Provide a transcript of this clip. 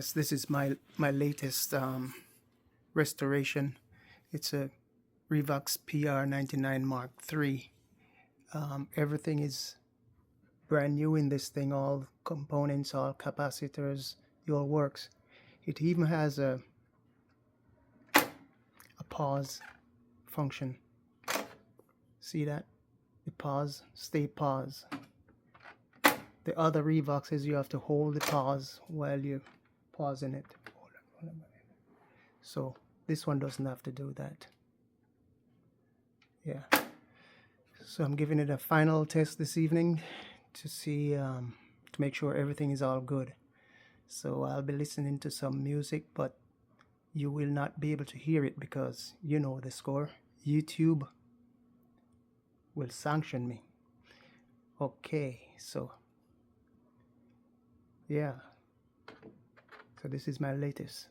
Yes, this is my latest restoration. It's a Revox PR99 MKIII. Everything is brand new in this thing. All components, all capacitors, it all works. It even has a pause function. See that? The pause, stay pause. The other Revoxes, you have to hold the pause while you're pausing it. Hold on. So this one doesn't have to do that. Yeah. So I'm giving it a final test this evening to see, to make sure everything is all good. So I'll be listening to some music, but you will not be able to hear it because you know the score. YouTube will sanction me. Okay, so yeah. So this is my latest.